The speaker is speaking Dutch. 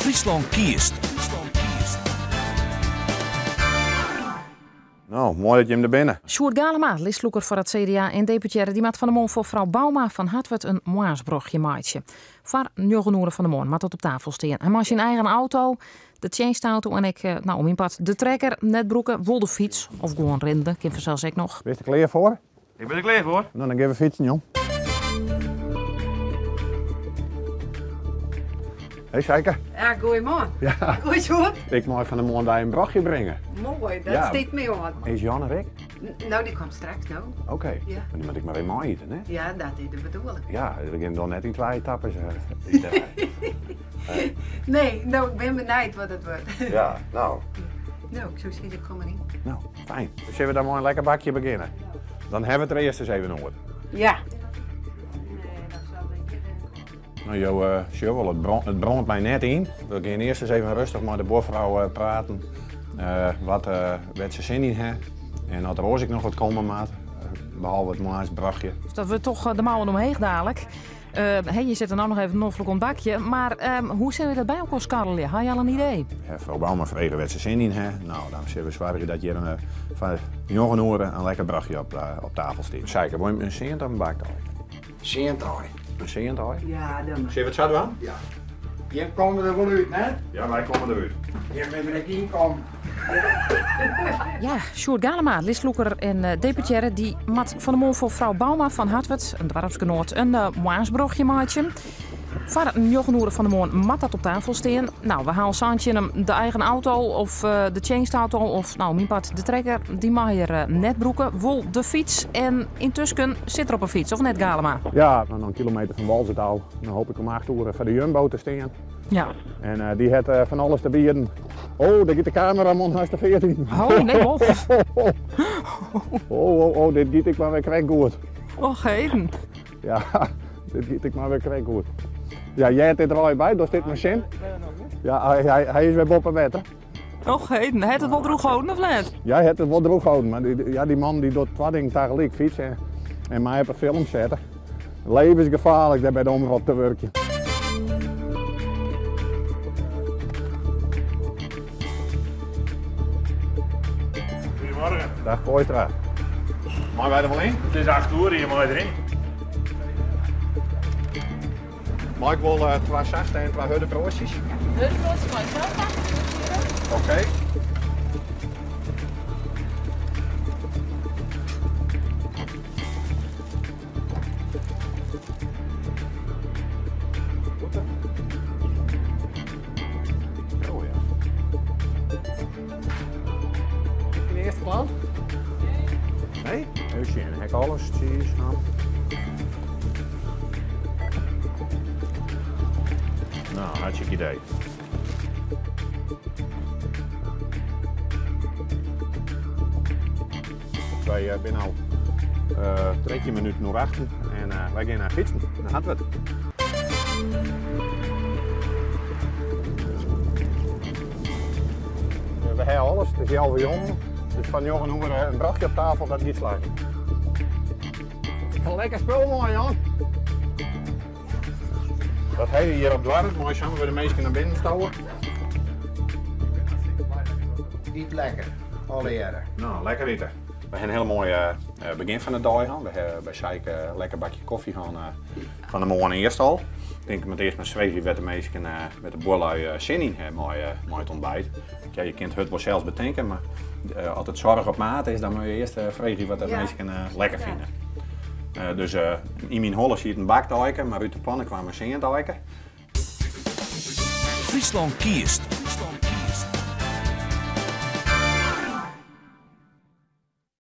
Friesland kiest. Nou, mooi dat je hem er binnen. Sjoerd Galema, listloeker voor het CDA en deputaire, die maakt van de Moon voor vrouw Bauma van Hartwerd een moaasbrugje maatje. Voor 9 uur van de Moon, maar tot op tafel staan. Hij mag zijn eigen auto, de chainstauto en ik, om in pad de trekker, netbroeken, wol de fiets of gewoon renden, kind vanzelfs ik nog. Ben je er klaar voor? Ik ben er klaar voor. Nou, dan gaan we fietsen, jong. Hey, Sheike. Ja, goeiemorgen. Ja. Goed goed. Ik mag van de morgen daar een brugje brengen. Mooi, dat Ja. steekt mee aan. Is Jan er ik? Nou, die komt straks nou. Oké. Ja. Maar die moet ik maar in mij eten, hè? Ja, dat is de bedoeling. Ja, ik heb dan net in 2 etappes. Nee, nou, ik ben benieuwd wat het wordt. Ja, nou. Nou, ik zou zeggen, kom maar in. Nou, fijn. Dus zullen we dan maar een lekker bakje beginnen? Dan hebben we het er eerst eens even over. Ja. Nou, Cheryl, het brandt mij net in. We gaan eerst eens even rustig met de boervrouw praten. Wat ze zin in heeft. En had er ik nog wat komen maat. Behalve het moaasbrachtje. Dus dat we toch de mouwen omheen dadelijk. Je zit er nou nog even een offelijk ontbakje, maar hoe zullen we dat bij elkaar skarrelen? Had je al een idee? Ja, mevrouw Bauma vregen wat ze zin in heeft. Nou, dan zullen we zorgen dat je van jonge oren een lekker brachtje op tafel steekt. Zeker, wil je een seent of een baktaai? Seentaai. Een seentaai? Ja, dan maar. Zullen we het zo doen? Ja. Hier komen we er wel uit, hè? Ja, wij komen eruit. Hier ben ik inkomen. Ja, Sjoerd Galema, listloeker en deputaire, die mat van de Moon voor vrouw Bauma van Hartwerd, een dwarpsgenoot, een moaasbrugje maatje. Voor 9 uur van de Moon mat dat op tafel staan. Nou, we halen Saantje hem de eigen auto of de chainstauto of nou, mijn part de trekker. Die mag hier netbroeken, wol de fiets en intussen zit er op een fiets, of net Galema? Ja, dan een kilometer van wal zit al. Dan hoop ik om 8 uur voor de Jumbo te staan. Ja. En die heeft van alles te bieden. Oh, daar gaat de cameraman naast de 14. Oh, nee, oh. Oh, dit giet ik maar weer kwijt goed. Och, heden. Ja, dit giet ik maar weer kwijt goed. Ja, jij hebt dit er al bij, dus dit machine. Ja, hij is weer boven bed, hè. Och, heden. Het het wel droeg houden of net? Jij hebt het wel droog houden, maar die man die doet 2 dingen tegelijk fietsen en mij op een film zetten. Levensgevaarlijk daar bij de omroep te werken. Goedemorgen. Dag Poitra. Maar wij er wel in? Het is 8 uur hier, mooi erin. Mag ik wel 2 zachte en 2 harde broodjes? Oké. Oh ja. In de eerste klant? Nee? Heel schön. Heb ik alles cheese aan. Nou, hartstikke idee. Wij zijn al 13 minuten nog achter en wij gaan naar fietsen. Dan hadden we het. We hebben alles, het is jouw jongen. Dus van jongen hoe we een brachtje op tafel, dat niet slagen. Lekker spul mooi, Jan. Wat heb je hier op dwars? Mooi samen we de meesten naar binnen stouwen. Niet lekker. Alle jaren. Nou, lekker eten. We hebben een heel mooi begin van de dag gehad. We hebben bij Sheike een lekker bakje koffie gehad van de morgen eerst al. Ik denk met eerst met zweefje werd de meesten met de boerlui zin in mooi het ontbijt. Ja, je kunt het wel zelfs bedenken, maar als het zorg op maat is, dan moet je eerst vragen wat de meesten lekker vinden. Dus in mijn holle zie je een baktijken, maar uit de pannen kwamen zeentijken. Friesland kiest.